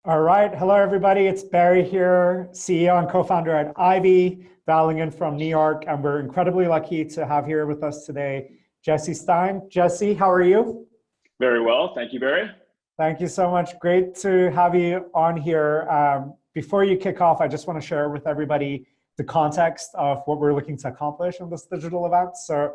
All right. Hello, everybody. It's Barry here, CEO and co-founder at Ivy, dialing in from New York. And we're incredibly lucky to have here with us today, Jesse Stein. Jesse, how are you? Very well. Thank you, Barry. Thank you so much. Great to have you on here. Before you kick off, I just want to share with everybody the context of what we're looking to accomplish in this digital event. So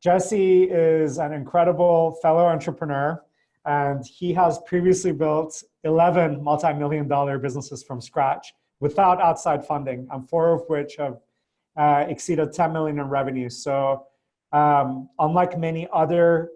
Jesse is an incredible fellow entrepreneur, and he has previously built 11 multi-million-dollar businesses from scratch without outside funding, and four of which have exceeded 10 million in revenue. So unlike many other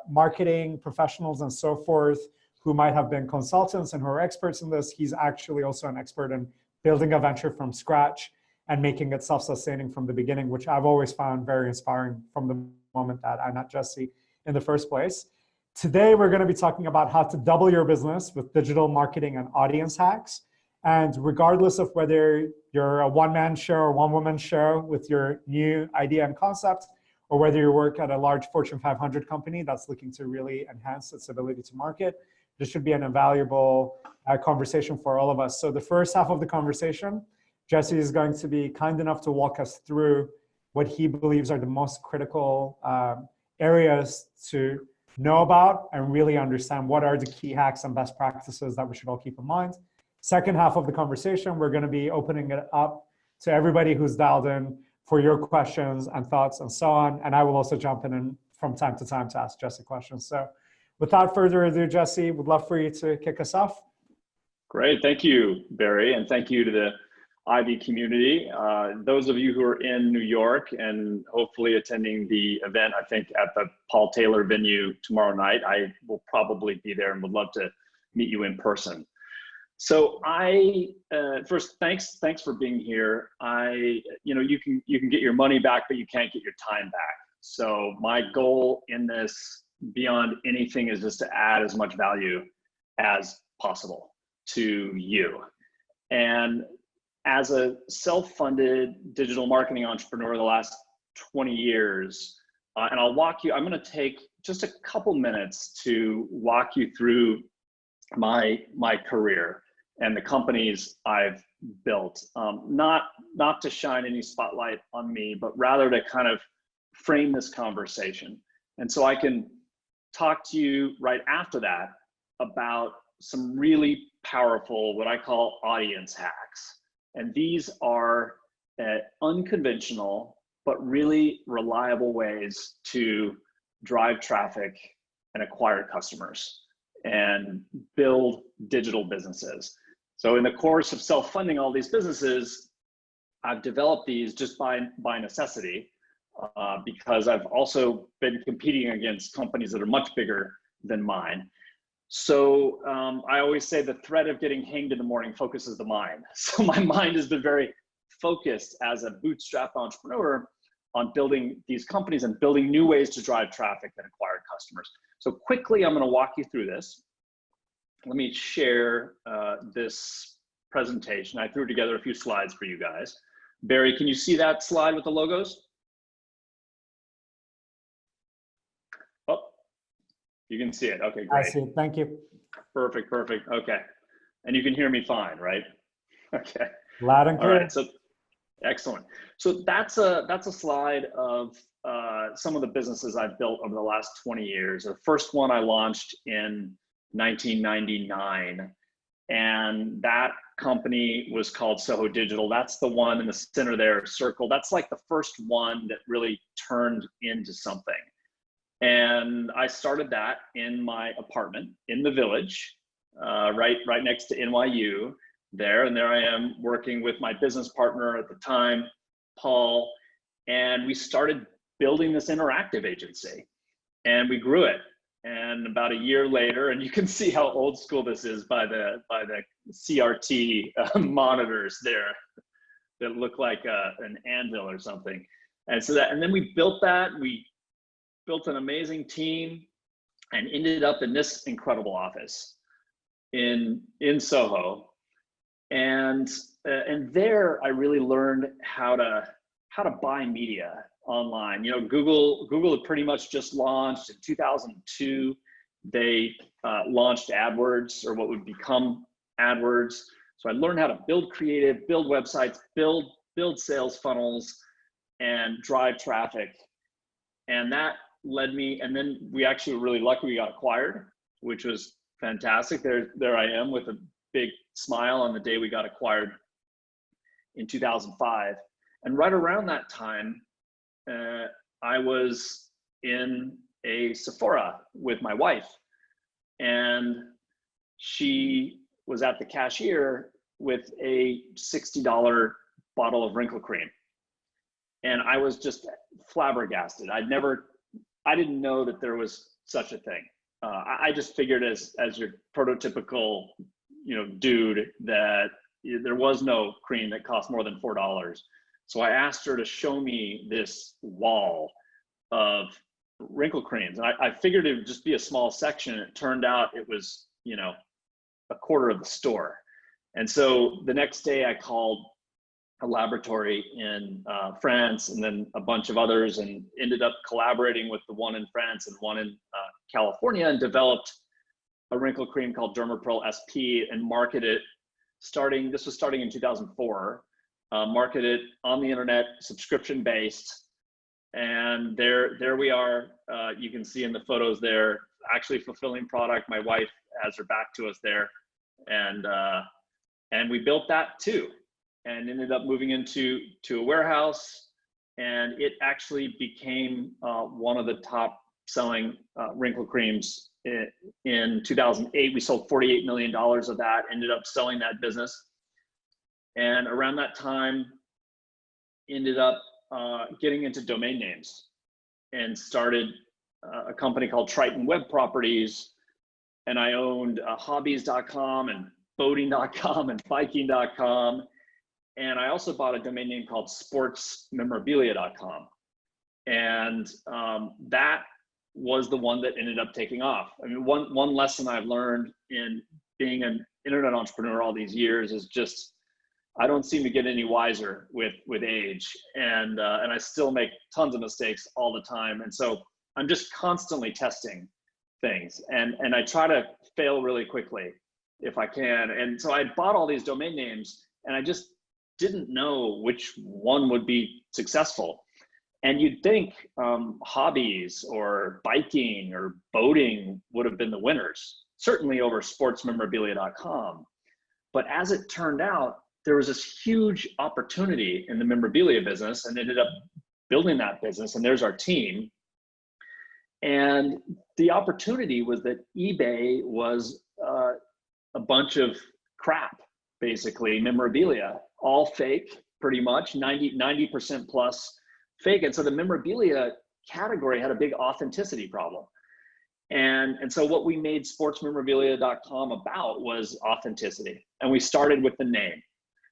marketing professionals and so forth who might have been consultants and who are experts in this, he's actually also an expert in building a venture from scratch and making it self-sustaining from the beginning, which I've always found very inspiring from the moment that I met Jesse in the first place. Today, we're going to be talking about how to double your business with digital marketing and audience hacks. And regardless of whether you're a one-man show or one-woman show with your new idea and concept, or whether you work at a large Fortune 500 company that's looking to really enhance its ability to market, this should be an invaluable conversation for all of us. So the first half of the conversation, Jesse is going to be kind enough to walk us through what he believes are the most critical areas to know about and really understand what are the key hacks and best practices that we should all keep in mind. Second half of the conversation, we're going to be opening it up to everybody who's dialed in for your questions and thoughts and so on. And I will also jump in from time to time to ask Jesse questions. So without further ado, Jesse, would love for you to kick us off. Great. Thank you, Barry. And thank you to the Ivy community. Those of you who are in New York and hopefully attending the event, I think at the Paul Taylor venue tomorrow night, I will probably be there and would love to meet you in person. So first, thanks for being here. You can get your money back, but you can't get your time back. So my goal in this, beyond anything, is just to add as much value as possible to you. And as a self-funded digital marketing entrepreneur the last 20 years, and I'm going to take just a couple minutes to walk you through my career and the companies I've built. Not to shine any spotlight on me, but rather to kind of frame this conversation. And so I can talk to you right after that about some really powerful, what I call audience hacks. And these are unconventional, but really reliable ways to drive traffic and acquire customers and build digital businesses. So in the course of self-funding all these businesses, I've developed these just by necessity, because I've also been competing against companies that are much bigger than mine. So I always say the threat of getting hanged in the morning focuses the mind. So my mind has been very focused as a bootstrap entrepreneur on building these companies and building new ways to drive traffic and acquire customers. So quickly, I'm going to walk you through this. Let me share this presentation. I threw together a few slides for you guys. Barry, can you see that slide with the logos? You can see it. Okay, great. I see it. Thank you. Perfect. Okay. And you can hear me fine, right? Okay. Loud and clear. All right. So excellent. So that's a slide of some of the businesses I've built over the last 20 years. The first one I launched in 1999, and that company was called Soho Digital. That's the one in the center there, circle. That's like the first one that really turned into something. And I started that in my apartment in the Village, right next to NYU there. And there I am working with my business partner at the time, Paul, and we started building this interactive agency, and we grew it. And about a year later, and you can see how old school this is by the CRT monitors there that look like an anvil or something. And then we built that. We built an amazing team and ended up in this incredible office in Soho. And there I really learned how to buy media online. You know, Google had pretty much just launched in 2002. they launched AdWords, or what would become AdWords. So I learned how to build creative, build websites, build sales funnels, and drive traffic. And that led me, and then we actually were really lucky, we got acquired, which was fantastic. There I am with a big smile on the day we got acquired in 2005. And right around that time, I was in a Sephora with my wife, and she was at the cashier with a $60 bottle of wrinkle cream. And I was just flabbergasted. I didn't know that there was such a thing. I just figured as your prototypical, dude, that there was no cream that cost more than $4. So I asked her to show me this wall of wrinkle creams. And I figured it would just be a small section. It turned out it was, a quarter of the store. And so the next day I called a laboratory in France, and then a bunch of others, and ended up collaborating with the one in France and one in California, and developed a wrinkle cream called Dermapearl SP, and marketed it. This was starting in 2004. Marketed on the internet, subscription based, and there we are. You can see in the photos there, actually fulfilling product. My wife has her back to us there, and we built that too, and ended up moving into a warehouse, and it actually became one of the top selling wrinkle creams. In 2008, we sold $48 million of that, ended up selling that business. And around that time, ended up getting into domain names, and started a company called Triton Web Properties. And I owned hobbies.com and boating.com and biking.com. And I also bought a domain name called sportsmemorabilia.com. And that was the one that ended up taking off. I mean, one lesson I've learned in being an internet entrepreneur all these years is just, I don't seem to get any wiser with age, and I still make tons of mistakes all the time. And so I'm just constantly testing things, and I try to fail really quickly if I can. And so I bought all these domain names, and I just didn't know which one would be successful. And you'd think hobbies or biking or boating would have been the winners, certainly over sportsmemorabilia.com. But as it turned out, there was this huge opportunity in the memorabilia business, and ended up building that business. And there's our team. And the opportunity was that eBay was a bunch of crap, basically, memorabilia, all fake, pretty much, 90% plus fake. And so the memorabilia category had a big authenticity problem. And so what we made sportsmemorabilia.com about was authenticity. And we started with the name.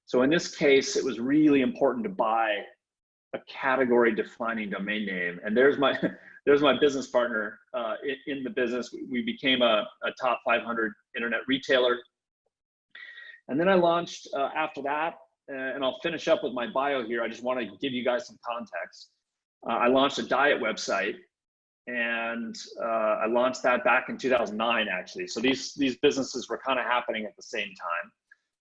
So in this case, it was really important to buy a category defining domain name. And there's my business partner in the business. We became a top 500 internet retailer. And then I launched after that, and I'll finish up with my bio here. I just want to give you guys some context. I launched a diet website, and I launched that back in 2009, actually. So these businesses were kind of happening at the same time.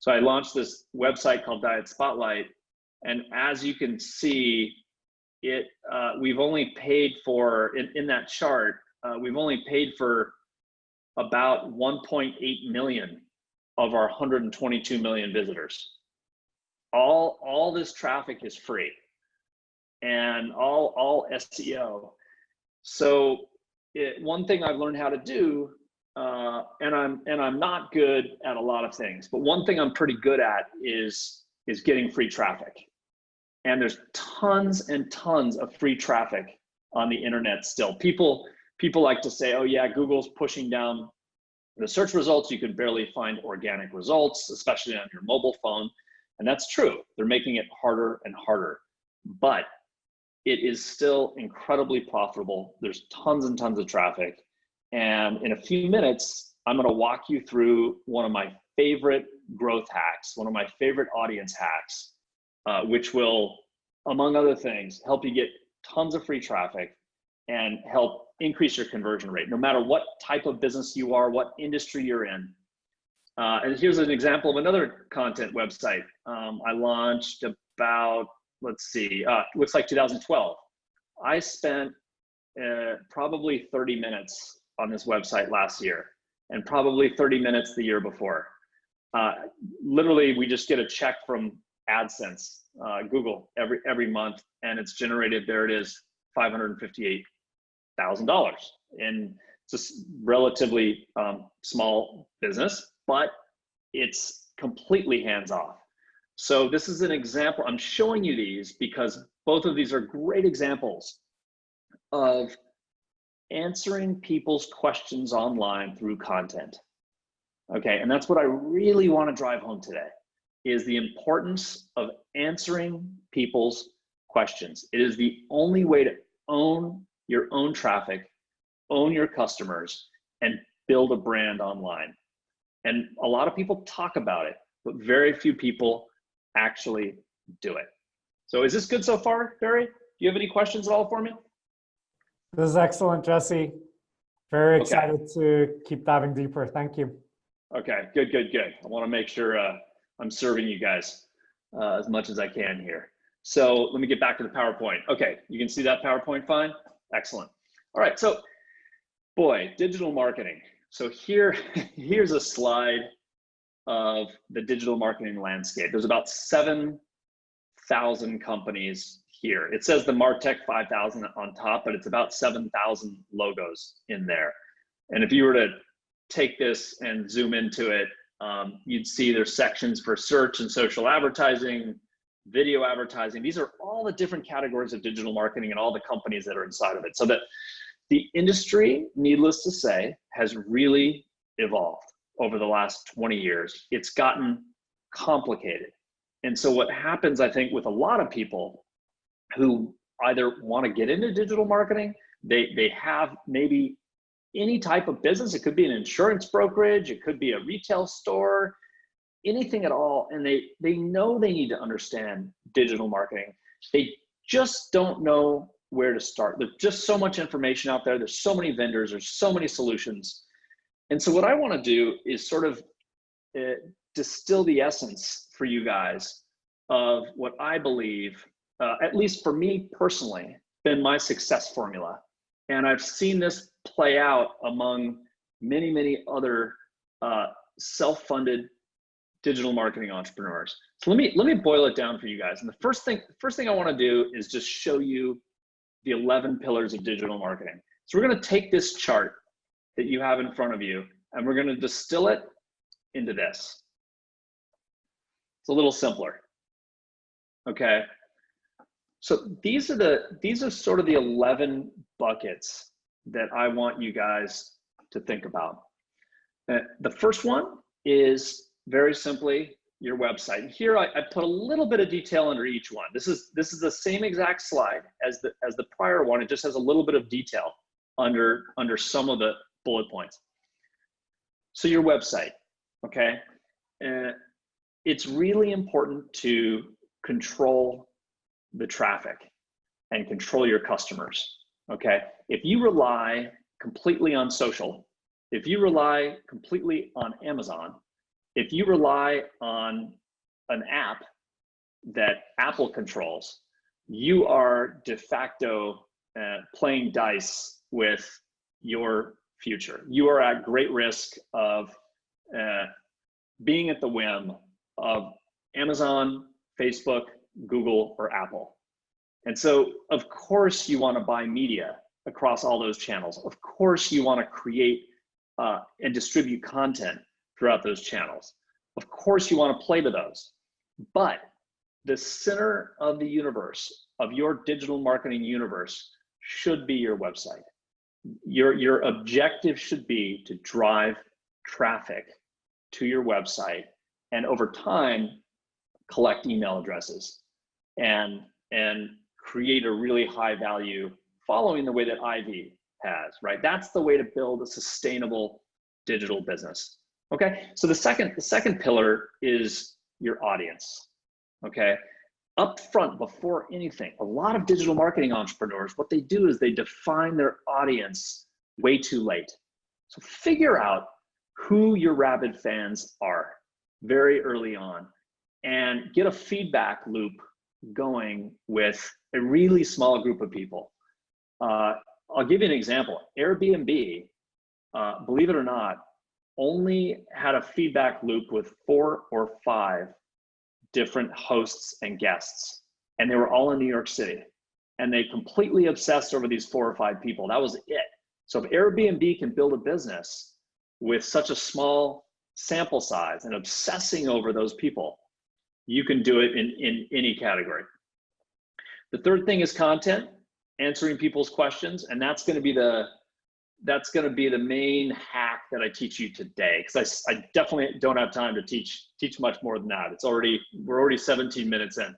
So I launched this website called Diet Spotlight, and as you can see, we've only paid for, in that chart, we've only paid for about 1.8 million of our 122 million visitors. All this traffic is free, and all SEO. So one thing I've learned how to do, and I'm not good at a lot of things, but one thing I'm pretty good at is getting free traffic. And there's tons and tons of free traffic on the internet still. People like to say, oh yeah, Google's pushing down the search results. You can barely find organic results, especially on your mobile phone. And that's true. They're making it harder and harder, but it is still incredibly profitable. There's tons and tons of traffic. And in a few minutes, I'm going to walk you through one of my favorite growth hacks, one of my favorite audience hacks, which will, among other things, help you get tons of free traffic and help increase your conversion rate, no matter what type of business you are, what industry you're in. And here's an example of another content website I launched about, let's see, looks like 2012. I spent probably 30 minutes on this website last year, and probably 30 minutes the year before. Literally, we just get a check from AdSense, Google, every month, and it's generated, there it is, $558,000. And it's a relatively small business, but it's completely hands-off. So this is an example. I'm showing you these because both of these are great examples of answering people's questions online through content. Okay, and that's what I really want to drive home today, is the importance of answering people's questions. It is the only way to own your own traffic, own your customers, and build a brand online. And a lot of people talk about it, but very few people actually do it. So is this good so far, Barry? Do you have any questions at all for me? This is excellent, Jesse. Very excited to keep diving deeper. Thank you. Okay, good. I want to make sure I'm serving you guys as much as I can here. So let me get back to the PowerPoint. Okay, you can see that PowerPoint fine? Excellent. All right, so boy, digital marketing. So here's a slide of the digital marketing landscape. There's about 7,000 companies here. It says the MarTech 5,000 on top, but it's about 7,000 logos in there. And if you were to take this and zoom into it, you'd see there's sections for search and social advertising, video advertising. These are all the different categories of digital marketing and all the companies that are inside of it. So that the industry, needless to say, has really evolved over the last 20 years. It's gotten complicated. And so what happens, I think, with a lot of people who either want to get into digital marketing, they have maybe any type of business. It could be an insurance brokerage, it could be a retail store, anything at all. And they know they need to understand digital marketing. They just don't know where to start. There's just so much information out there. There's so many vendors, there's so many solutions. And so what I want to do is sort of distill the essence for you guys of what I believe, at least for me personally, been my success formula. And I've seen this play out among many, many other self-funded digital marketing entrepreneurs. So let me boil it down for you guys. And the first thing I want to do is just show you the 11 pillars of digital marketing. So we're going to take this chart that you have in front of you, and we're going to distill it into this. It's a little simpler. Okay. So these are sort of the 11 buckets that I want you guys to think about. The first one is very simply your website. Here I put a little bit of detail under each one. This is the same exact slide as the prior one. It just has a little bit of detail under some of the bullet points. So your website, okay? It's really important to control the traffic and control your customers, okay? If you rely completely on social, if you rely completely on Amazon, if you rely on an app that Apple controls, you are de facto playing dice with your future. You are at great risk of being at the whim of Amazon, Facebook, Google, or Apple. And so, of course, you want to buy media across all those channels. Of course, you want to create and distribute content throughout those channels. Of course, you want to play to those. But the center of the universe, of your digital marketing universe, should be your website. Your objective should be to drive traffic to your website, and over time, collect email addresses and create a really high value following the way that Ivy has, right? That's the way to build a sustainable digital business. Okay, so the second pillar is your audience. Okay, up front, before anything, a lot of digital marketing entrepreneurs, what they do is they define their audience way too late. So figure out who your rabid fans are very early on and get a feedback loop going with a really small group of people. I'll give you an example. Airbnb, believe it or not, only had a feedback loop with 4 or 5 different hosts and guests, and they were all in New York City, and they completely obsessed over these 4 or 5 people. That was it. So if Airbnb can build a business with such a small sample size and obsessing over those people, you can do it in any category. The third thing is content, answering people's questions, and that's going to be the main hack that I teach you today, because I definitely don't have time to teach much more than that. We're already 17 minutes in.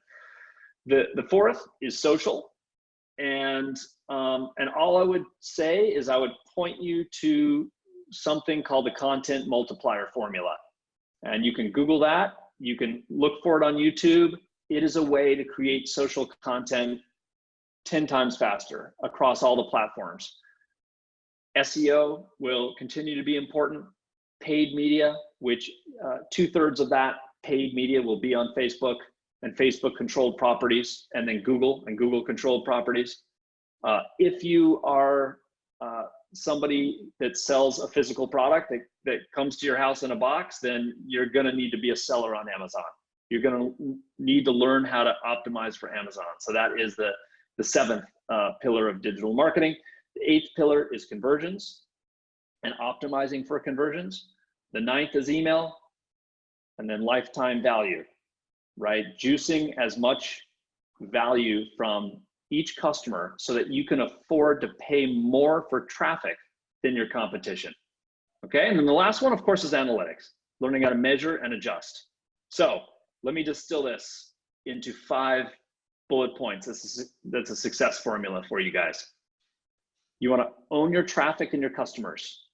The fourth is social, and all I would say is I would point you to something called the content multiplier formula, and you can Google that. You can look for it on YouTube. It is a way to create social content 10 times faster across all the platforms. SEO will continue to be important. Paid media, which 2/3 of that paid media will be on Facebook and Facebook controlled properties, and then Google and Google controlled properties. If you are somebody that sells a physical product that comes to your house in a box, then you're gonna need to be a seller on Amazon. You're gonna need to learn how to optimize for Amazon. So that is the 7th pillar of digital marketing. The 8th pillar is conversions and optimizing for conversions. The 9th is email, and then lifetime value, right? Juicing as much value from each customer so that you can afford to pay more for traffic than your competition. Okay, and then the last one, of course, is analytics, learning how to measure and adjust. So let me distill this into 5 bullet points. That's a success formula for you guys. You want to own your traffic and your customers.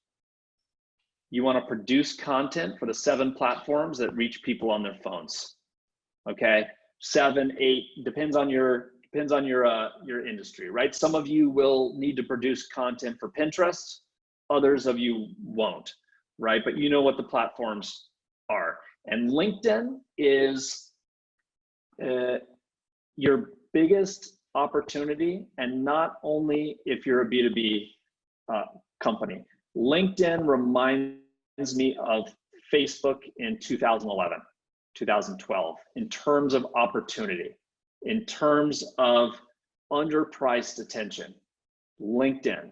You want to produce content for the 7 platforms that reach people on their phones. Okay, 7, 8, depends on your industry, right? Some of you will need to produce content for Pinterest, others of you won't, right? But you know what the platforms are. And LinkedIn is your biggest opportunity, and not only if you're a B2B company. LinkedIn reminds me of Facebook in 2011, 2012, in terms of opportunity, in terms of underpriced attention. LinkedIn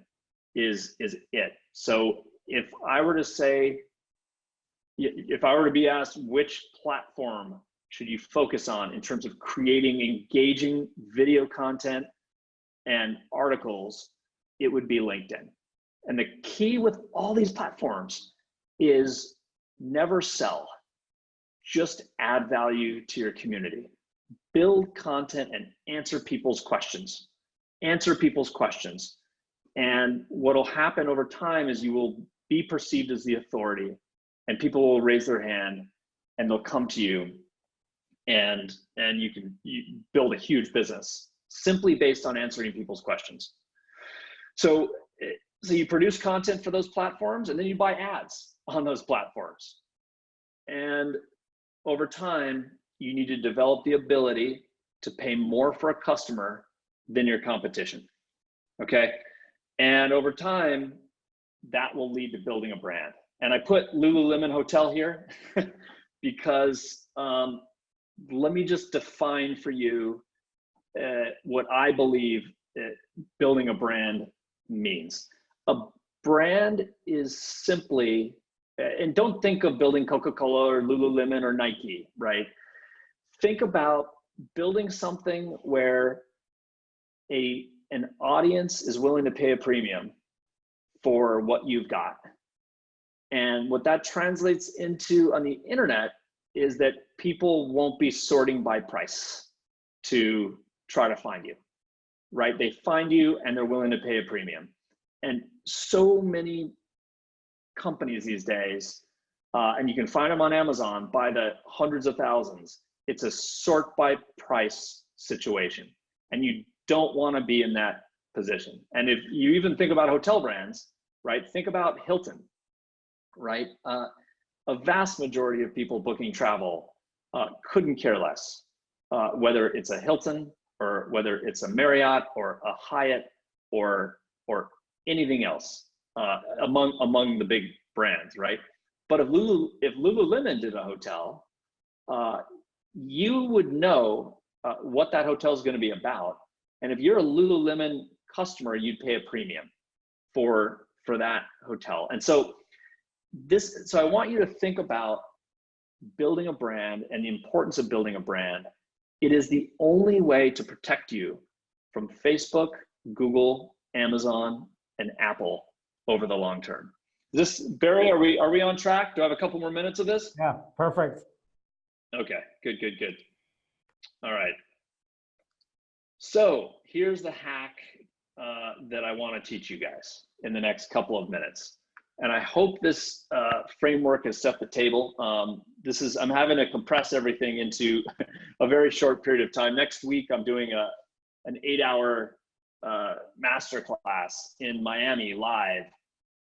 is it. So if I were to be asked which platform should you focus on in terms of creating engaging video content and articles, it would be LinkedIn. And the key with all these platforms is never sell, just add value to your community. Build content and answer people's questions. Answer people's questions. And what'll happen over time is you will be perceived as the authority, and people will raise their hand and they'll come to you, and you build a huge business simply based on answering people's questions. So you produce content for those platforms, and then you buy ads on those platforms. And over time, you need to develop the ability to pay more for a customer than your competition, okay? And over time, that will lead to building a brand. And I put Lululemon Hotel here because let me just define for you what I believe building a brand means. A brand is simply, and don't think of building Coca-Cola or Lululemon or Nike, right? Think about building something where an audience is willing to pay a premium for what you've got. And what that translates into on the internet is that people won't be sorting by price to try to find you, right? They find you and they're willing to pay a premium. And so many companies these days, and you can find them on Amazon by the hundreds of thousands, it's a sort by price situation, and you don't want to be in that position. And if you even think about hotel brands, right? Think about Hilton, right? A vast majority of people booking travel couldn't care less whether it's a Hilton or whether it's a Marriott or a Hyatt or anything else among the big brands, right? But if Lululemon did a hotel, you would know what that hotel is going to be about, and if you're a Lululemon customer, you'd pay a premium for that hotel. And so I want you to think about building a brand and the importance of building a brand. It is the only way to protect you from Facebook, Google, Amazon, and Apple over the long term. Barry, are we on track? Do I have a couple more minutes of this? Yeah, perfect. Okay, good. All right. So here's the hack that I want to teach you guys in the next couple of minutes. And I hope this framework has set the table. I'm having to compress everything into a very short period of time. Next week, I'm doing an 8-hour masterclass in Miami live.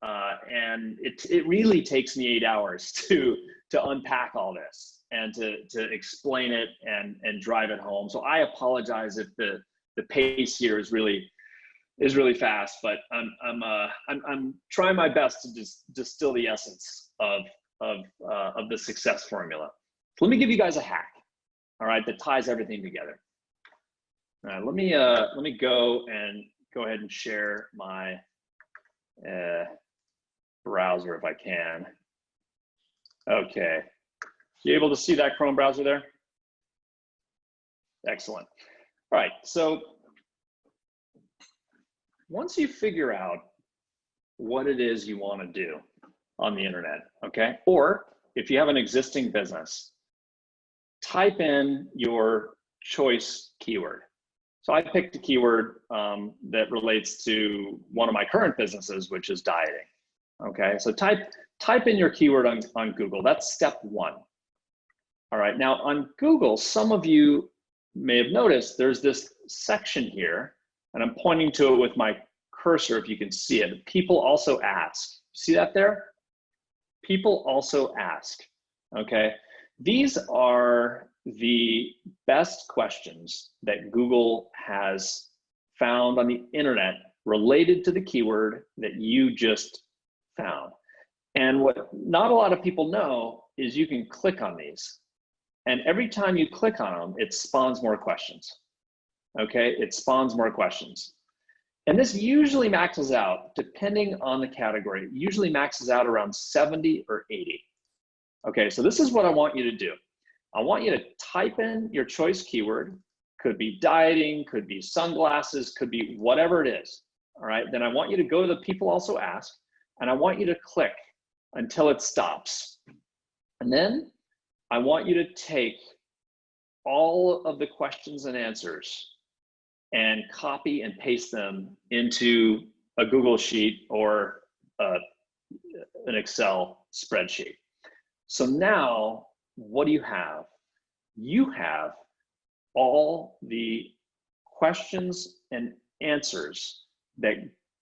And it really takes me 8 hours to unpack all this and to explain it and drive it home. So I apologize if the pace here is really fast, but I'm trying my best to just distill the essence of the success formula. So let me give you guys a hack, all right, that ties everything together. All right, let me go ahead and share my browser if I can. Okay, you able to see that Chrome browser there? Excellent. All right, so once you figure out what it is you want to do on the internet, okay, or if you have an existing business, type in your choice keyword. So I picked a keyword that relates to one of my current businesses, which is dieting. Okay, so type in your keyword on Google. That's step one. All right, now on Google, some of you may have noticed there's this section here, and I'm pointing to it with my cursor if you can see it. People also ask. See that there? People also ask. Okay, these are the best questions that Google has found on the internet related to the keyword that you just found. And what not a lot of people know is you can click on these. And every time you click on them, it spawns more questions. Okay, it spawns more questions. And this usually maxes out, depending on the category, usually maxes out around 70 or 80. Okay, so this is what I want you to do. I want you to type in your choice keyword. Could be dieting, could be sunglasses, could be whatever it is. All right, then I want you to go to the people also ask, and I want you to click until it stops. And then I want you to take all of the questions and answers and copy and paste them into a Google Sheet or an Excel spreadsheet. So now, what do you have? You have all the questions and answers that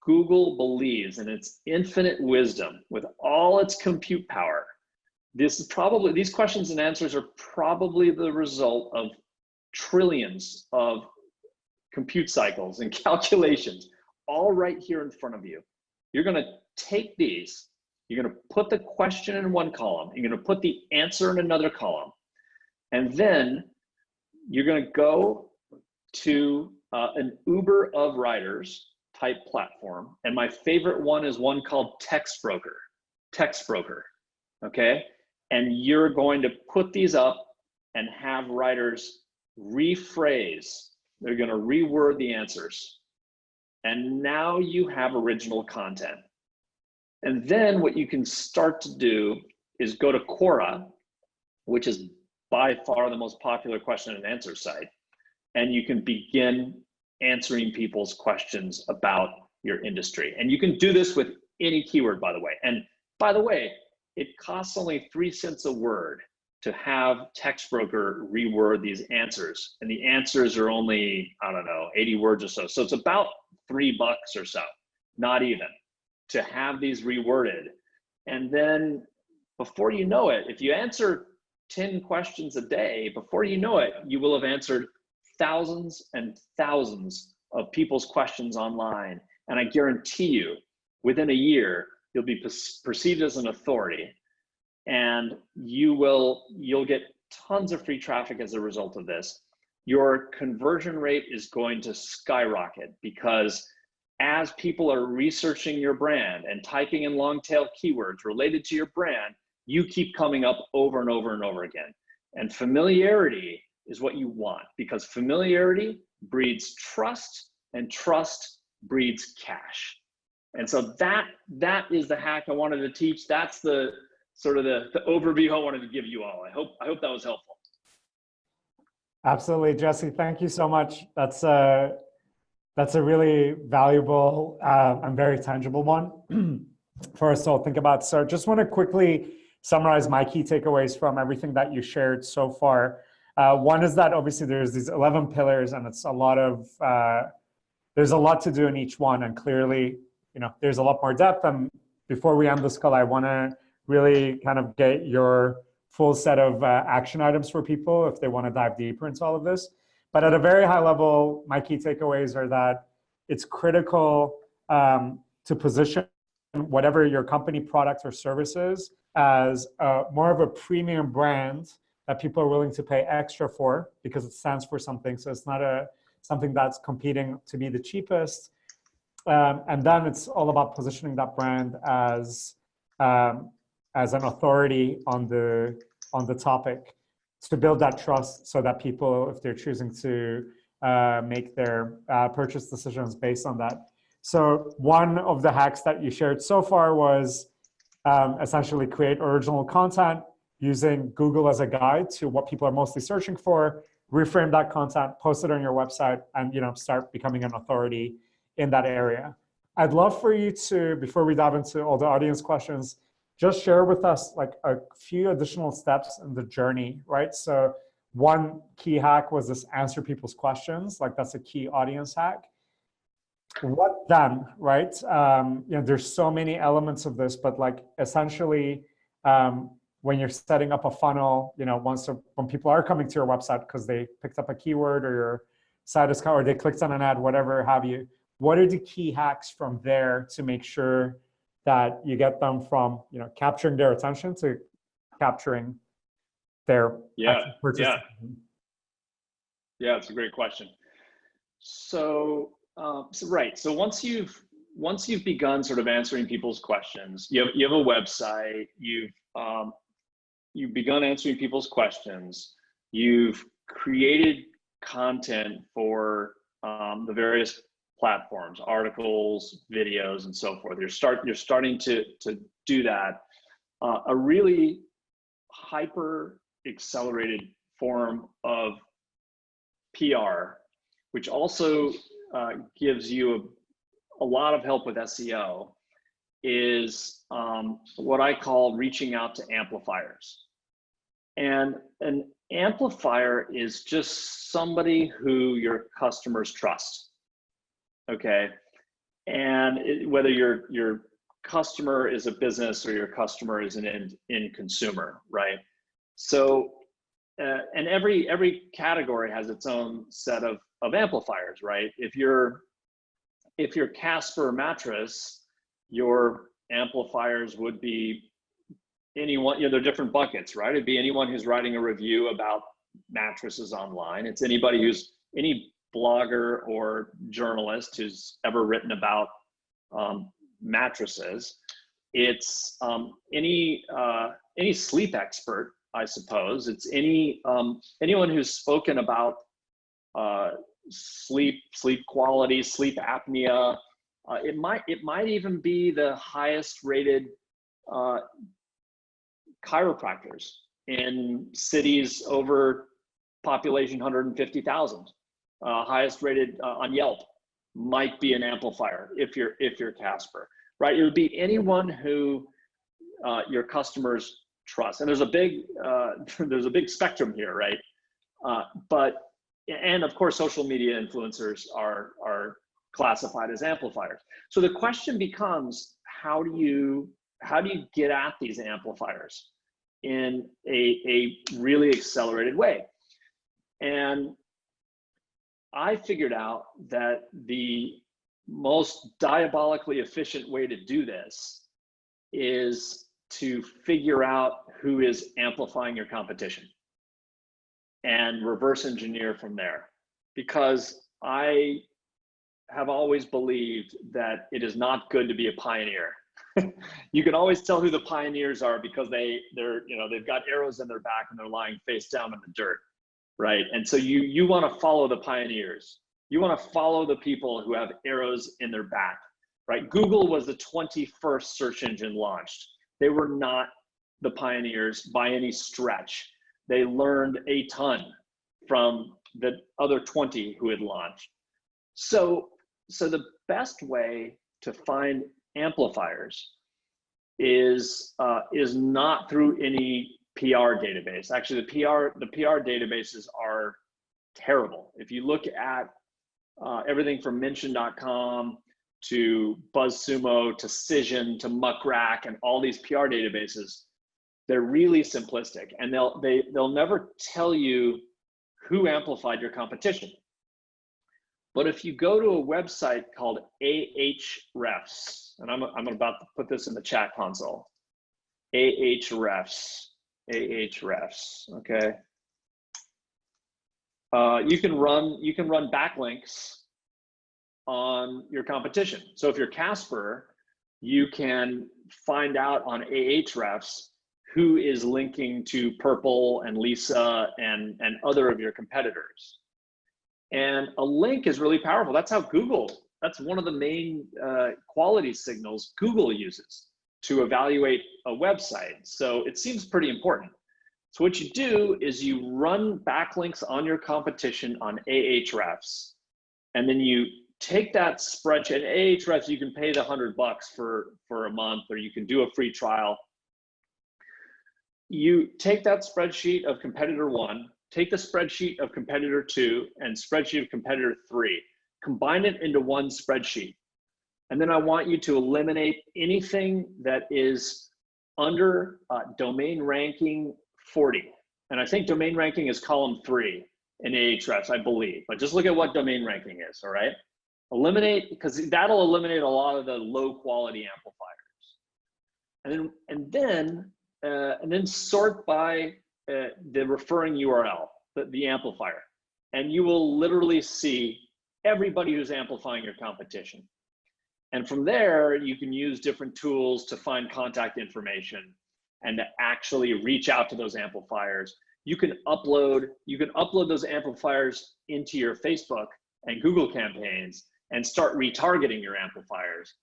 Google believes in its infinite wisdom, with all its compute power. These questions and answers are probably the result of trillions of compute cycles and calculations, all right here in front of you. You're going to take these, you're going to put the question in one column, you're going to put the answer in another column, and then you're going to go to an Uber of writers type platform. And my favorite one is one called Text Broker, okay? And you're going to put these up and have writers rephrase. They're going to reword the answers. And now you have original content. And then what you can start to do is go to Quora, which is by far the most popular question and answer site. And you can begin answering people's questions about your industry. And you can do this with any keyword, by the way. And by the way, it costs only 3 cents a word to have Text Broker reword these answers. And the answers are only, I don't know, 80 words or so. So it's about $3 or so, not even, to have these reworded. And then before you know it, if you answer 10 questions a day, before you know it, you will have answered thousands and thousands of people's questions online. And I guarantee you, within a year, you'll be perceived as an authority, and you'll get tons of free traffic as a result of this. Your conversion rate is going to skyrocket, because as people are researching your brand and typing in long tail keywords related to your brand, you keep coming up over and over and over again. And familiarity is what you want, because familiarity breeds trust, and trust breeds cash. And so that is the hack I wanted to teach. That's the sort of the overview I wanted to give you all. I hope that was helpful. Absolutely, Jesse. Thank you so much. That's a really valuable and very tangible one for us to all think about. So just want to quickly summarize my key takeaways from everything that you shared so far. One is that obviously there's these 11 pillars, and it's a lot of, there's a lot to do in each one. And clearly, there's a lot more depth. And before we end this call, I want to really kind of get your full set of action items for people if they want to dive deeper into all of this. But at a very high level, my key takeaways are that it's critical to position whatever your company product or service is as more of a premium brand that people are willing to pay extra for, because it stands for something. So it's not something that's competing to be the cheapest. And then it's all about positioning that brand as an authority on the topic, to build that trust, so that people, if they're choosing to make their purchase decisions based on that. So one of the hacks that you shared so far was essentially create original content using Google as a guide to what people are mostly searching for, reframe that content, post it on your website, and start becoming an authority in that area. I'd love for you to, before we dive into all the audience questions, just share with us like a few additional steps in the journey, right? So one key hack was this: answer people's questions. Like, that's a key audience hack. What then, right? There's so many elements of this, but like essentially, when you're setting up a funnel, when people are coming to your website because they picked up a keyword, or your site is covered, or they clicked on an ad, whatever have you, what are the key hacks from there to make sure that you get them from capturing their attention to capturing their purchase? Yeah, it's a great question. So right. So once you've begun sort of answering people's questions, you have a website, you've begun answering people's questions, you've created content for the various platforms, articles, videos, and so forth. You're starting to do that. A really hyper accelerated form of PR, which also gives you a lot of help with SEO, is what I call reaching out to amplifiers. And an amplifier is just somebody who your customers trust. Okay, and whether your customer is a business or your customer is an end consumer, right? So, and every category has its own set of amplifiers, right? If you're Casper mattress, your amplifiers would be anyone. They're different buckets, right? It'd be anyone who's writing a review about mattresses online. It's any blogger or journalist who's ever written about mattresses. It's any sleep expert, I suppose. It's anyone who's spoken about sleep quality, sleep apnea. It might even be the highest rated chiropractors in cities over population 150,000. Highest rated on Yelp might be an amplifier if you're Casper, right? It would be anyone who your customers trust. And there's a big there's a big spectrum here, right? And of course, social media influencers are classified as amplifiers. So the question becomes, how do you get at these amplifiers in a really accelerated way? And I figured out that the most diabolically efficient way to do this is to figure out who is amplifying your competition and reverse engineer from there. Because I have always believed that it is not good to be a pioneer. You can always tell who the pioneers are because they've got arrows in their back and they're lying face down in the dirt, right? And so you want to follow the pioneers. You want to follow the people who have arrows in their back, right? Google was the 21st search engine launched. They were not the pioneers by any stretch. They learned a ton from the other 20 who had launched. So the best way to find amplifiers is not through any PR database. Actually, the PR databases are terrible. If you look at everything from Mention.com to BuzzSumo to Cision to Muckrack and all these PR databases, they're really simplistic, and they'll never tell you who amplified your competition. But if you go to a website called Ahrefs, and I'm about to put this in the chat console, Ahrefs, okay. You can run backlinks on your competition. So if you're Casper, you can find out on Ahrefs who is linking to Purple and Lisa and other of your competitors. And a link is really powerful. That's one of the main quality signals Google uses to evaluate a website. So it seems pretty important. So what you do is you run backlinks on your competition on Ahrefs, and then you take that spreadsheet. Ahrefs, you can pay the $100 for a month, or you can do a free trial. You take that spreadsheet of competitor 1, take the spreadsheet of competitor 2 and spreadsheet of competitor 3, combine it into one spreadsheet. And then I want you to eliminate anything that is under domain ranking 40. And I think domain ranking is column 3 in Ahrefs, I believe. But just look at what domain ranking is, all right? Eliminate, because that'll eliminate a lot of the low quality amplifiers. And then sort by the referring URL, the amplifier. And you will literally see everybody who's amplifying your competition. And from there, you can use different tools to find contact information and to actually reach out to those amplifiers. You can upload those amplifiers into your Facebook and Google campaigns and start retargeting your amplifiers,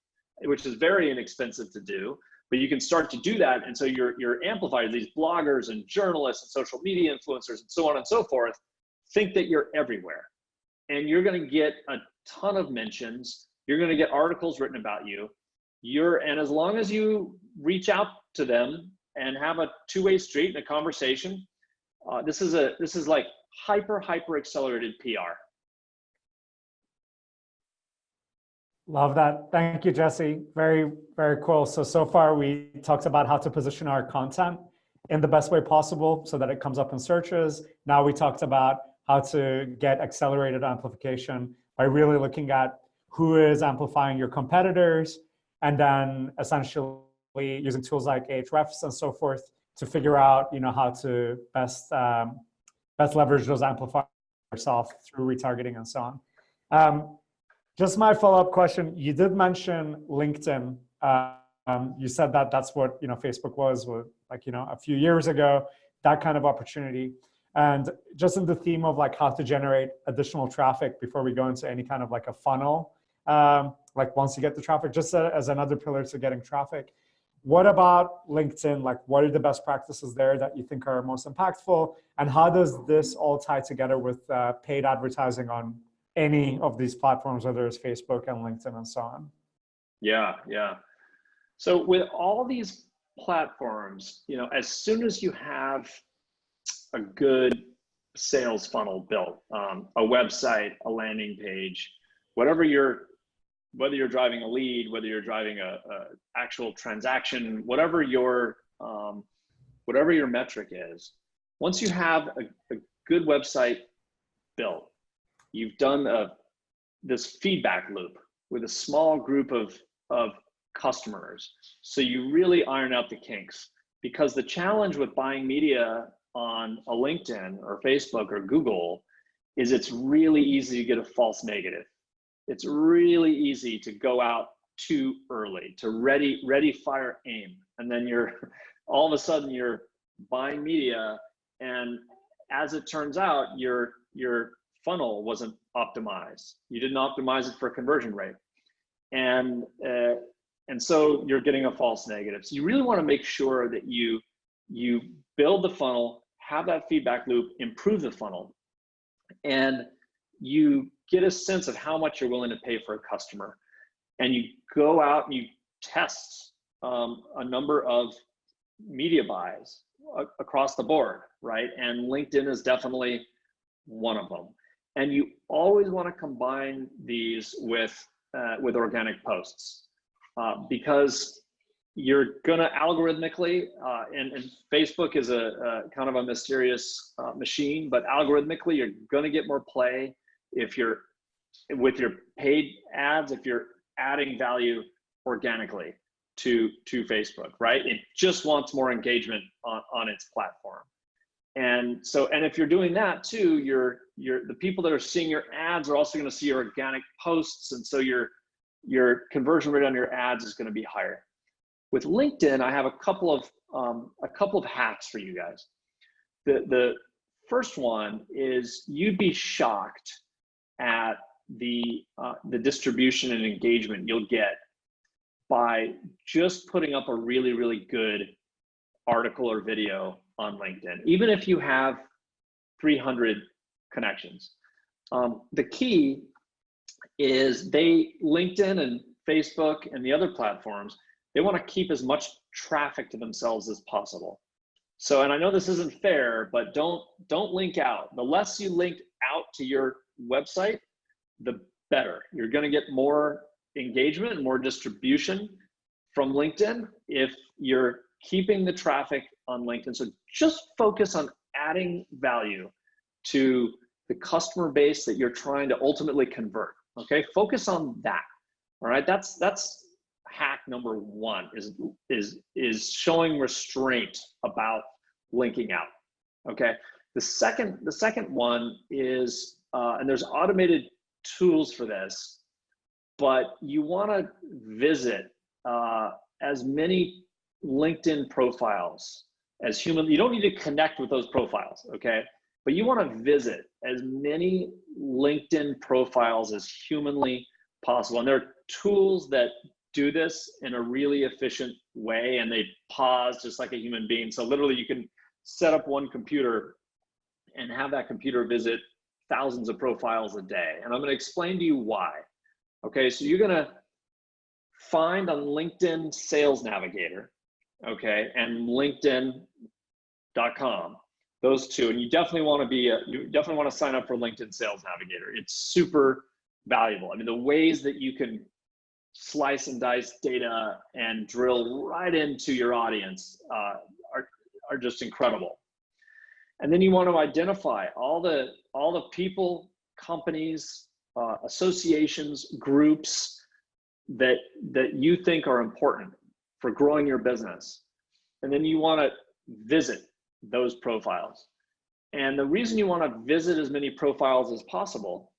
which is very inexpensive to do, but you can start to do that. And so your amplifiers, these bloggers and journalists and social media influencers and so on and so forth, think that you're everywhere. And you're gonna get a ton of mentions. You're gonna get articles written about you. And as long as you reach out to them and have a two-way street and a conversation, this is like hyper accelerated PR. Love that. Thank you, Jesse. Very, very cool. So far we talked about how to position our content in the best way possible so that it comes up in searches. Now we talked about how to get accelerated amplification by really looking at who is amplifying your competitors, and then essentially using tools like Ahrefs and so forth to figure out, how to best leverage those amplifiers yourself through retargeting and so on. Just my follow-up question, you did mention LinkedIn. You said that that's what Facebook was like a few years ago, that kind of opportunity. And just in the theme of like how to generate additional traffic before we go into any kind of like a funnel, like once you get the traffic, just as another pillar to getting traffic, what about LinkedIn? Like what are the best practices there that you think are most impactful? And how does this all tie together with paid advertising on any of these platforms, whether it's Facebook and LinkedIn and so on? Yeah. So with all these platforms, you know, as soon as you have a good sales funnel built, a website, a landing page, whatever whether you're driving a lead, whether you're driving a actual transaction, whatever your metric is, once you have a good website built, you've done this feedback loop with a small group of customers. So you really iron out the kinks, because the challenge with buying media on a LinkedIn or Facebook or Google is it's really easy to get a false negative. It's really easy to go out too early, to ready, fire, aim. And then all of a sudden you're buying media, and as it turns out, your funnel wasn't optimized. You didn't optimize it for conversion rate. And so you're getting a false negative. So you really want to make sure that you build the funnel, have that feedback loop, improve the funnel, and you get a sense of how much you're willing to pay for a customer. And you go out and you test a number of media buys across the board, right? And LinkedIn is definitely one of them. And you always want to combine these with organic posts, because you're gonna algorithmically, and Facebook is a kind of a mysterious machine, but algorithmically you're gonna get more play if you're with your paid ads, if you're adding value organically to Facebook, right? It just wants more engagement on its platform. And so, and if you're doing that too, the people that are seeing your ads are also going to see your organic posts, and so your conversion rate on your ads is going to be higher. With LinkedIn, I have a couple of hacks for you guys. The first one is you'd be shocked at the distribution and engagement you'll get by just putting up a really, really good article or video on LinkedIn, even if you have 300 connections. The key is LinkedIn and Facebook and the other platforms, they want to keep as much traffic to themselves as possible. So, and I know this isn't fair, but don't link out. The less you link out to your website, the better. You're going to get more engagement and more distribution from LinkedIn if you're keeping the traffic on LinkedIn. So just focus on adding value to the customer base that you're trying to ultimately convert. Okay, focus on that. All right, that's hack number one, is showing restraint about linking out. Okay, the second one is, and there's automated tools for this, but you want to visit as many LinkedIn profiles as human. You don't need to connect with those profiles, okay? But you want to visit as many LinkedIn profiles as humanly possible. And there are tools that do this in a really efficient way, and they pause just like a human being. So literally you can set up one computer and have that computer visit thousands of profiles a day. And I'm going to explain to you why. Okay, so you're going to find on LinkedIn Sales Navigator, okay, and LinkedIn.com, those two, and you definitely want to sign up for LinkedIn Sales Navigator. It's super valuable. I mean, the ways that you can slice and dice data and drill right into your audience are just incredible. And then you want to identify all the people, companies, associations, groups that you think are important for growing your business. And then you want to visit those profiles. And the reason you want to visit as many profiles as possible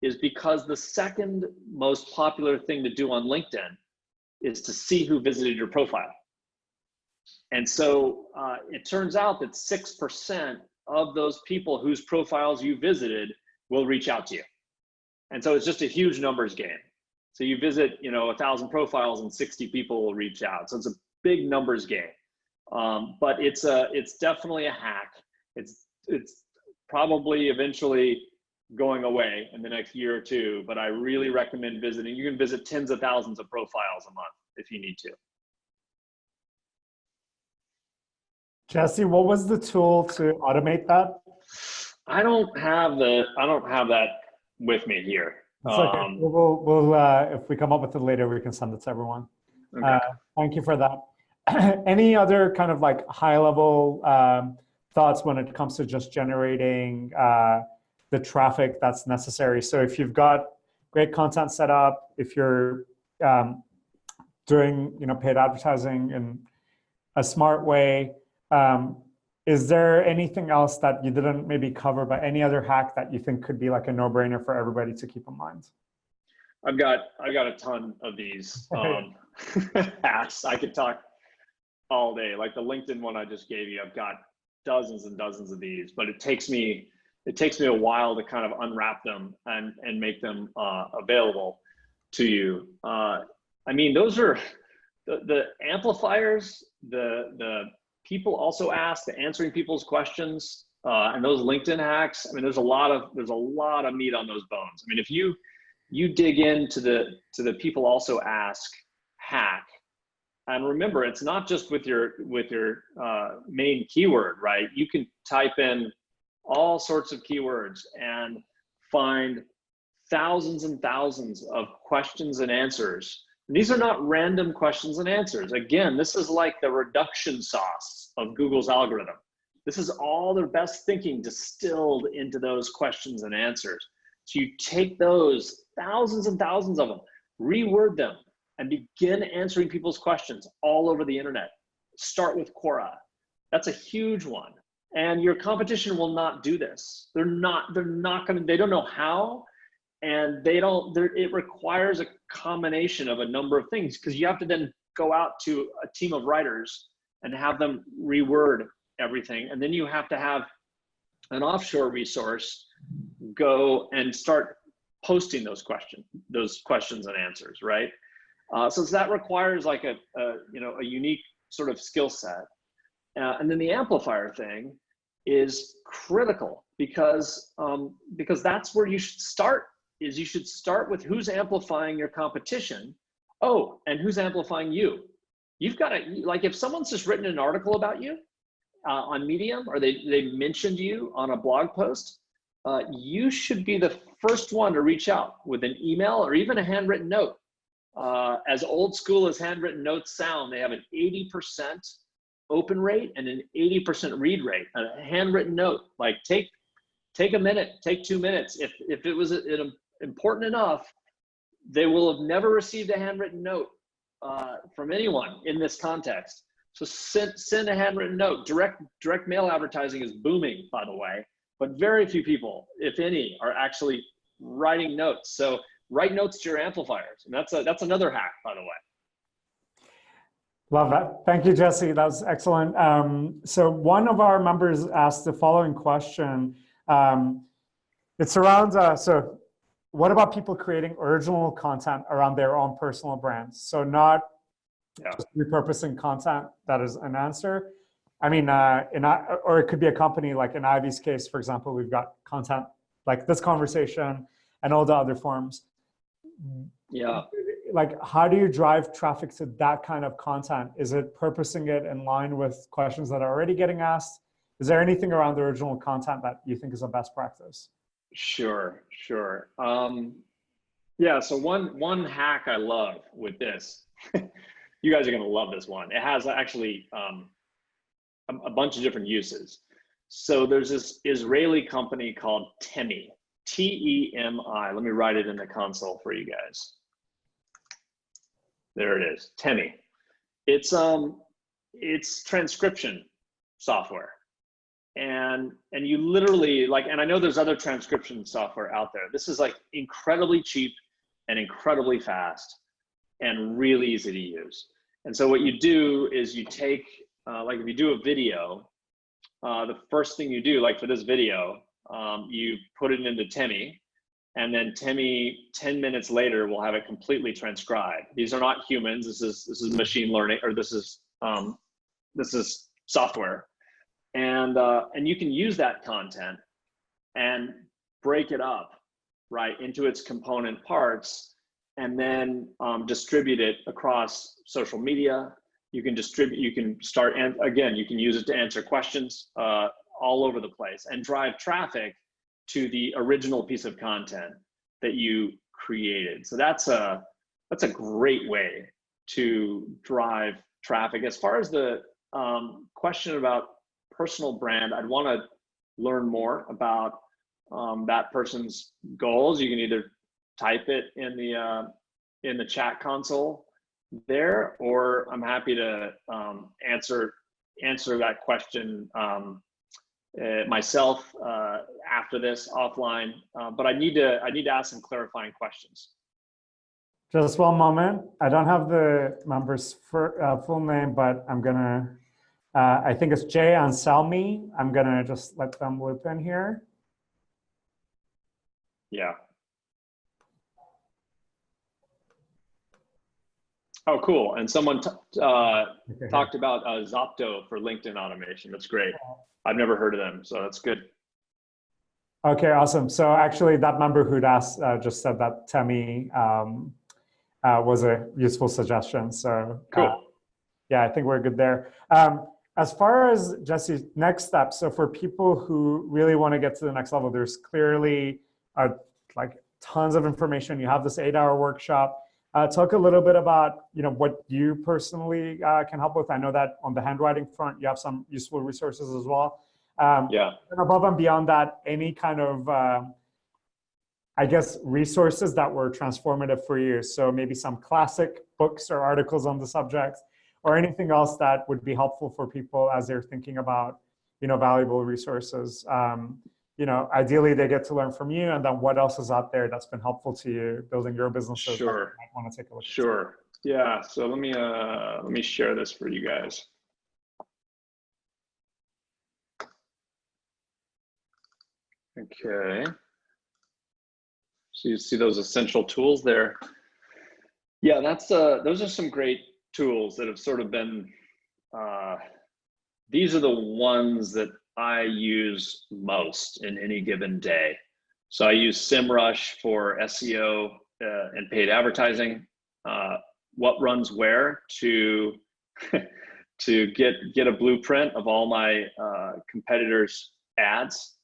is because the second most popular thing to do on LinkedIn is to see who visited your profile. And so it turns out that 6% of those people whose profiles you visited will reach out to you. And so it's just a huge numbers game. So you visit, 1,000 profiles and 60 people will reach out. So it's a big numbers game. But it's definitely a hack. It's probably eventually going away in the next year or two, but I really recommend visiting. You can visit tens of thousands of profiles a month if you need to. Jesse, what was the tool to automate that? I don't have that with me here. It's okay. We'll if we come up with it later, we can send it to everyone. Okay. Thank you for that. Any other kind of like high level thoughts when it comes to just generating the traffic that's necessary? So if you've got great content set up, if you're doing paid advertising in a smart way, is there anything else that you didn't maybe cover, but any other hack that you think could be like a no-brainer for everybody to keep in mind? I've got a ton of these hacks. I could talk all day. Like the LinkedIn one I just gave you, I've got dozens and dozens of these, but it takes me a while to kind of unwrap them and make them available to you. I mean, those are the amplifiers, the people also ask, the answering people's questions, and those LinkedIn hacks. I mean, there's a lot of meat on those bones. I mean, if you dig into the people also ask hack, and remember, it's not just with your main keyword, right? You can type in all sorts of keywords and find thousands and thousands of questions and answers. And these are not random questions and answers. Again, this is like the reduction sauce of Google's algorithm. This is all their best thinking distilled into those questions and answers. So you take those thousands and thousands of them, reword them, and begin answering people's questions all over the internet. Start with Quora. That's a huge one. And your competition will not do this. They're not gonna, they don't know how, and it requires a combination of a number of things, because you have to then go out to a team of writers and have them reword everything. And then you have to have an offshore resource go and start posting those questions and answers, right? So that requires like a unique sort of skill set. And then the amplifier thing is critical, because that's where you should start. You should start with who's amplifying your competition. Oh, and who's amplifying you. You've got to, like, if someone's just written an article about you on Medium, or they mentioned you on a blog post, you should be the first one to reach out with an email or even a handwritten note. As old school as handwritten notes sound, they have an 80% open rate and an 80% read rate. A handwritten note, like take a minute, take 2 minutes. If it was important enough, they will have never received a handwritten note from anyone in this context. So send a handwritten note. Direct mail advertising is booming, by the way, but very few people, if any, are actually writing notes. So write notes to your amplifiers, and that's another hack, by the way. Love that. Thank you, Jesse. That was excellent. So one of our members asked the following question. It's around, so what about people creating original content around their own personal brands? So not just repurposing content that is an answer. I mean, or it could be a company, like in Ivy's case, for example, we've got content like this conversation and all the other forms. Yeah. Like, how do you drive traffic to that kind of content? Is it purposing it in line with questions that are already getting asked? Is there anything around the original content that you think is a best practice? Sure. Yeah, so one hack I love with this, you guys are gonna love this one. It has actually a bunch of different uses. So there's this Israeli company called Temi, T-E-M-I. Let me write it in the console for you guys. There it is, Temi. It's transcription software. And you literally, like, and I know there's other transcription software out there. This is like incredibly cheap and incredibly fast and really easy to use. And so what you do is you take, like if you do a video, the first thing you do, like for this video, you put it into Temi, and then Temi 10 minutes later will have it completely transcribed. These are not humans. This is machine learning, or this is software. And you can use that content and break it up, right, into its component parts, and then distribute it across social media, You can distribute, you can start, and again, you can use it to answer questions all over the place and drive traffic to the original piece of content that you created. So that's a great way to drive traffic. As far as the question about personal brand, I'd want to learn more about that person's goals. You can either type it in the chat console there, or I'm happy to answer that question myself after this offline. But I need to ask some clarifying questions. Just one moment. I don't have the member's full name, but I'm gonna. I think it's Jay Anselmi. I'm gonna just let them loop in here. Yeah. Oh, cool. And someone talked about Zopto for LinkedIn automation. That's great. I've never heard of them, so that's good. Okay, awesome. So actually that member who'd asked just said that Temi was a useful suggestion. So cool. Yeah, I think we're good there. As far as Jesse's next steps, so for people who really want to get to the next level, there's clearly like tons of information. You have this 8-hour workshop. Talk a little bit about what you personally can help with. I know that on the handwriting front, you have some useful resources as well. Yeah. And above and beyond that, any kind of, I guess, resources that were transformative for you. So maybe some classic books or articles on the subject, or anything else that would be helpful for people as they're thinking about, valuable resources. Ideally they get to learn from you, and then what else is out there that's been helpful to you building your businesses. Sure. That you might want to take a look at. Sure. Yeah. So let me share this for you guys. Okay. So you see those essential tools there. Yeah, those are some great tools that have sort of been. These are the ones that I use most in any given day. So I use SEMrush for SEO and paid advertising. What runs where to get a blueprint of all my competitors' ads.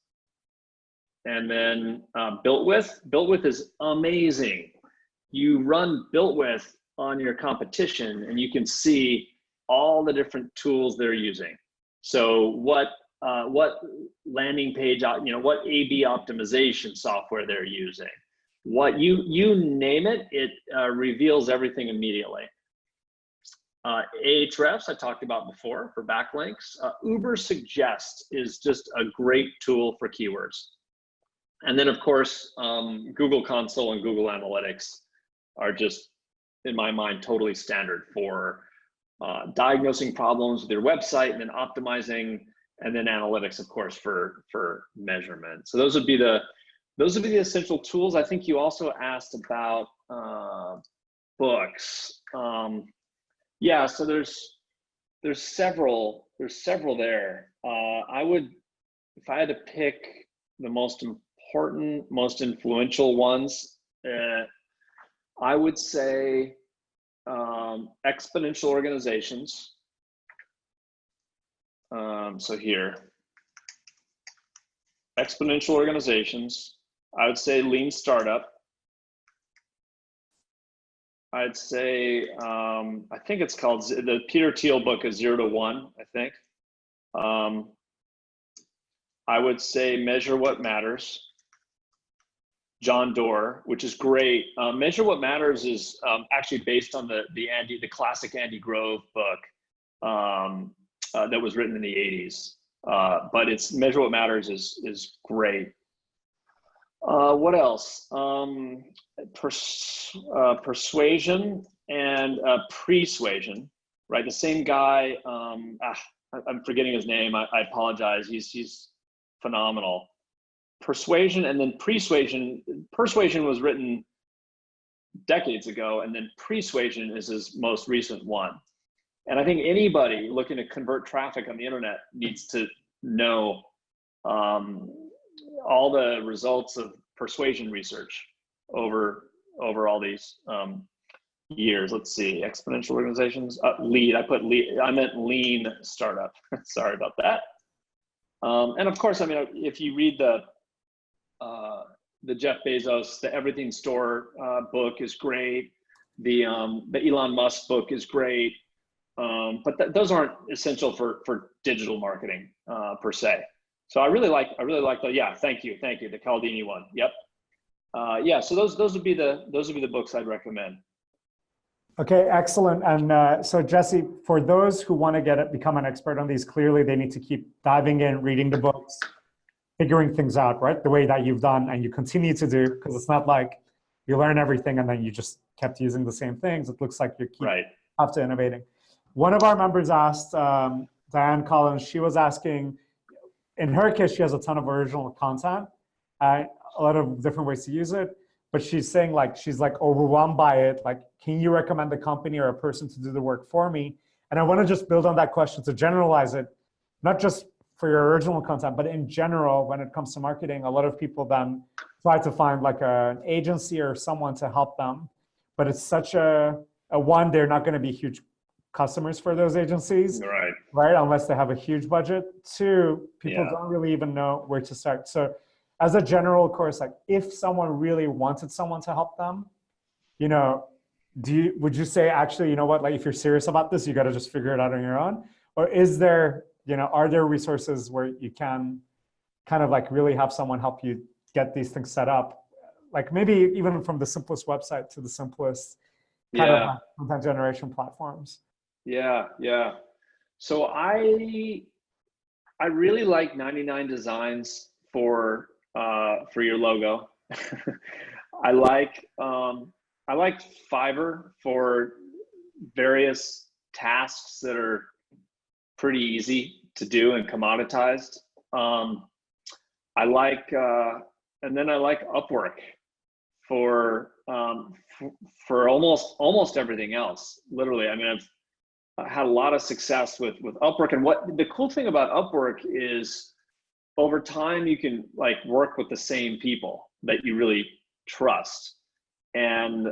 And then Built With is amazing. You run Built With on your competition, and you can see all the different tools they're using. So what landing page, what A/B optimization software they're using, what you name it, it reveals everything immediately. Ahrefs I talked about before for backlinks. Uber Suggest is just a great tool for keywords. And then of course, Google Console and Google Analytics are just, in my mind, totally standard for diagnosing problems with your website, and then optimizing, and then analytics, of course, for measurement. So those would be the essential tools. I think you also asked about books. Yeah, so there's several there. I would, if I had to pick the most important, most influential ones, I would say exponential organizations. So here, exponential organizations. I would say Lean Startup. I'd say, I think it's called, the Peter Thiel book is 0 to 1, I think. I would say Measure What Matters. John Doerr, which is great. Measure What Matters is actually based on the classic Andy Grove book that was written in the 80s. But it's Measure What Matters is great. What else? Persuasion and Persuasion, right? The same guy. I'm forgetting his name. I apologize. He's phenomenal. Persuasion and then Persuasion. Persuasion was written decades ago, and then Persuasion is his most recent one. And I think anybody looking to convert traffic on the internet needs to know all the results of persuasion research over all these years. Let's see, exponential organizations, lead. I put lead. I meant lean startup. Sorry about that. And of course, I mean, if you read the Jeff Bezos, the Everything Store book is great. The Elon Musk book is great. But those aren't essential for digital marketing per se. So I really like the, yeah, thank you, the Cialdini one. Yep. Yeah, so those would be the books I'd recommend. Okay, excellent. And so Jesse, for those who want to become an expert on these, clearly they need to keep diving in, reading the books, figuring things out, right? The way that you've done and you continue to do, because it's not like you learn everything and then you just kept using the same things. It looks like you keep up to innovating. One of our members asked, Diane Collins, she was asking, in her case, she has a ton of original content, a lot of different ways to use it, but she's saying like, she's like overwhelmed by it. Like, can you recommend a company or a person to do the work for me? And I want to just build on that question to generalize it, not just for your original content, but in general, when it comes to marketing, a lot of people then try to find like an agency or someone to help them, but it's such a one, they're not going to be huge customers for those agencies, right? Unless they have a huge budget. Two, people don't really even know where to start. So as a general course, like if someone really wanted someone to help them, you know, would you say actually, you know what, like if you're serious about this, you got to just figure it out on your own? Or is there, you know, are there resources where you can kind of like really have someone help you get these things set up? Like maybe even from the simplest website to the simplest kind of like content generation platforms. Yeah. So I really like 99 Designs for your logo. I like Fiverr for various tasks that are pretty easy to do and commoditized. I like, and then I like Upwork for almost everything else. Literally, I mean, I've had a lot of success with Upwork. And what the cool thing about Upwork is, over time you can like work with the same people that you really trust. And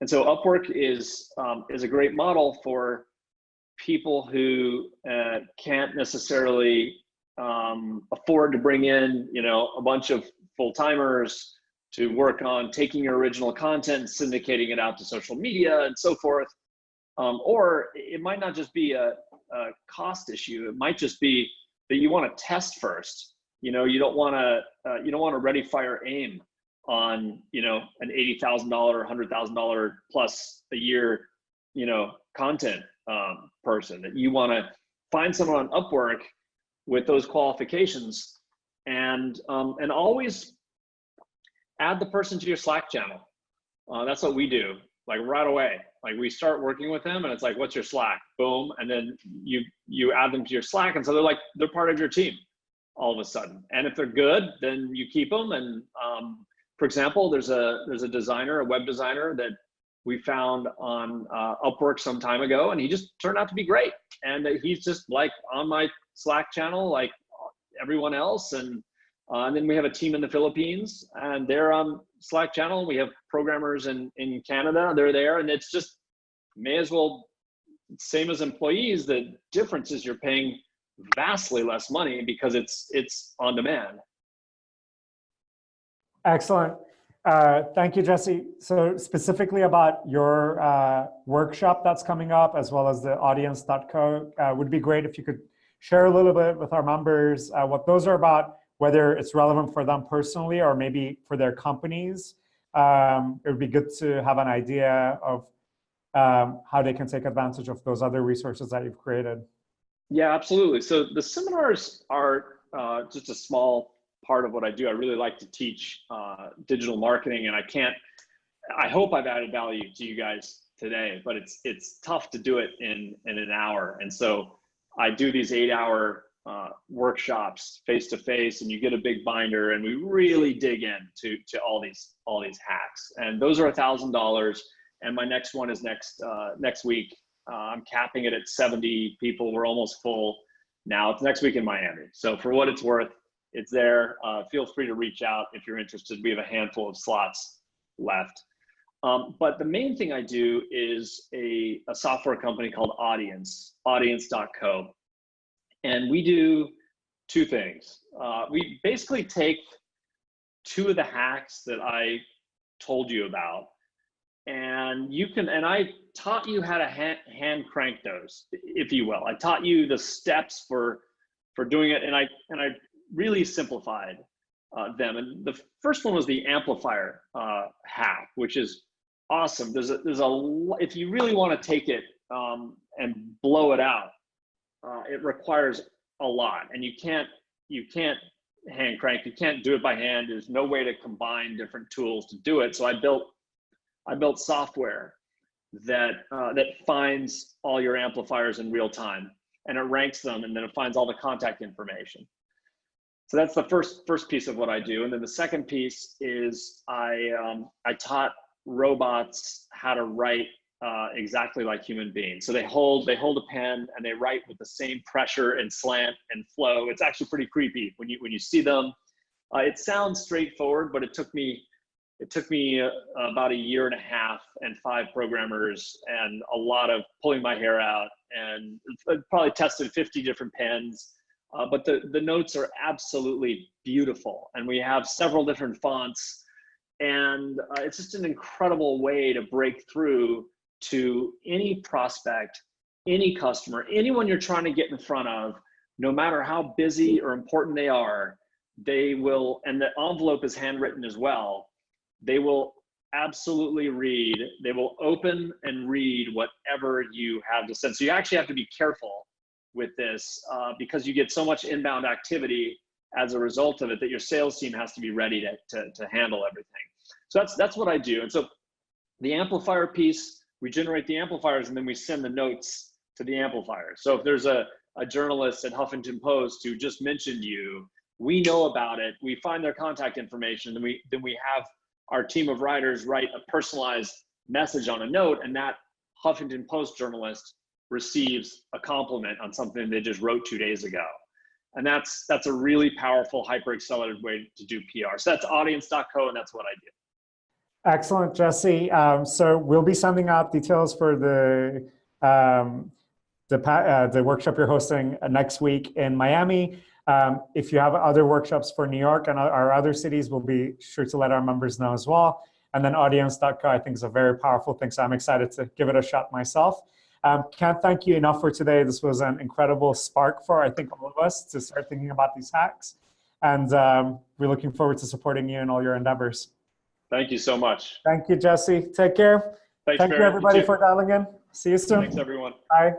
so Upwork is a great model for people who can't necessarily afford to bring in, you know, a bunch of full-timers to work on taking your original content, syndicating it out to social media and so forth. Or it might not just be a cost issue. It might just be that you want to test first. You know, you don't want to ready, fire, aim on, you know, an $80,000, $100,000 plus a year, you know, content person. That you want to find someone on Upwork with those qualifications, and always add the person to your Slack channel. That's what we do. Like right away, like we start working with them and it's like, what's your Slack? Boom. And then you add them to your Slack. And so they're part of your team all of a sudden. And if they're good, then you keep them. And for example, there's a designer, a web designer that we found on Upwork some time ago, and he just turned out to be great. And he's just like on my Slack channel, like everyone else. And then we have a team in the Philippines, and they're on Slack channel. We have programmers in Canada, they're there, and it's just may as well, same as employees. The difference is you're paying vastly less money because it's on demand. Excellent. Thank you, Jesse. So specifically about your workshop that's coming up, as well as the audience.co, would be great if you could share a little bit with our members what those are about, whether it's relevant for them personally or maybe for their companies. It would be good to have an idea of how they can take advantage of those other resources that you've created. Yeah, absolutely. So the seminars are just a small part of what I do. I really like to teach digital marketing, and I hope I've added value to you guys today, but it's tough to do it in an hour. And so I do these 8-hour workshops face-to-face, and you get a big binder, and we really dig into all these hacks. And those are $1,000. And my next one is next week. I'm capping it at 70 people. We're almost full now. It's next week in Miami. So for what it's worth, it's there. Feel free to reach out if you're interested. We have a handful of slots left. But the main thing I do is a software company called audience.co. And we do two things. We basically take two of the hacks that I told you about, and I taught you how to hand crank those, if you will. I taught you the steps for doing it, and I really simplified them. And the first one was the amplifier hack, which is awesome. If you really want to take it and blow it out, it requires a lot, and you can't hand crank. You can't do it by hand. There's no way to combine different tools to do it. So I built software that finds all your amplifiers in real time, and it ranks them, and then it finds all the contact information. So that's the first piece of what I do. And then the second piece is I taught robots how to write exactly like human beings. So they hold a pen and they write with the same pressure and slant and flow. It's actually pretty creepy when you see them. It sounds straightforward, but it took me about a year and a half and 5 programmers and a lot of pulling my hair out, and probably tested 50 different pens. But the notes are absolutely beautiful, and we have several different fonts, and it's just an incredible way to break through to any prospect, any customer, anyone you're trying to get in front of, no matter how busy or important they are. They will, and the envelope is handwritten as well, they will absolutely read, they will open and read whatever you have to send. So you actually have to be careful with this because you get so much inbound activity as a result of it that your sales team has to be ready to handle everything. So that's what I do. And so the amplifier piece, we generate the amplifiers and then we send the notes to the amplifiers. So if there's a journalist at Huffington Post who just mentioned you, we know about it, we find their contact information, then we have our team of writers write a personalized message on a note, and that Huffington Post journalist receives a compliment on something they just wrote 2 days ago. And that's a really powerful, hyper-accelerated way to do PR. So that's audience.co, and that's what I do. Excellent, Jesse. So we'll be sending out details for the workshop you're hosting next week in Miami. If you have other workshops for New York and our other cities, we'll be sure to let our members know as well. And then audience.co, I think, is a very powerful thing. So I'm excited to give it a shot myself. Can't thank you enough for today. This was an incredible spark for, I think, all of us to start thinking about these hacks. And we're looking forward to supporting you in all your endeavors. Thank you so much. Thank you, Jesse. Take care. Thanks, Thank you, everybody, for dialing in. See you soon. Thanks, everyone. Bye.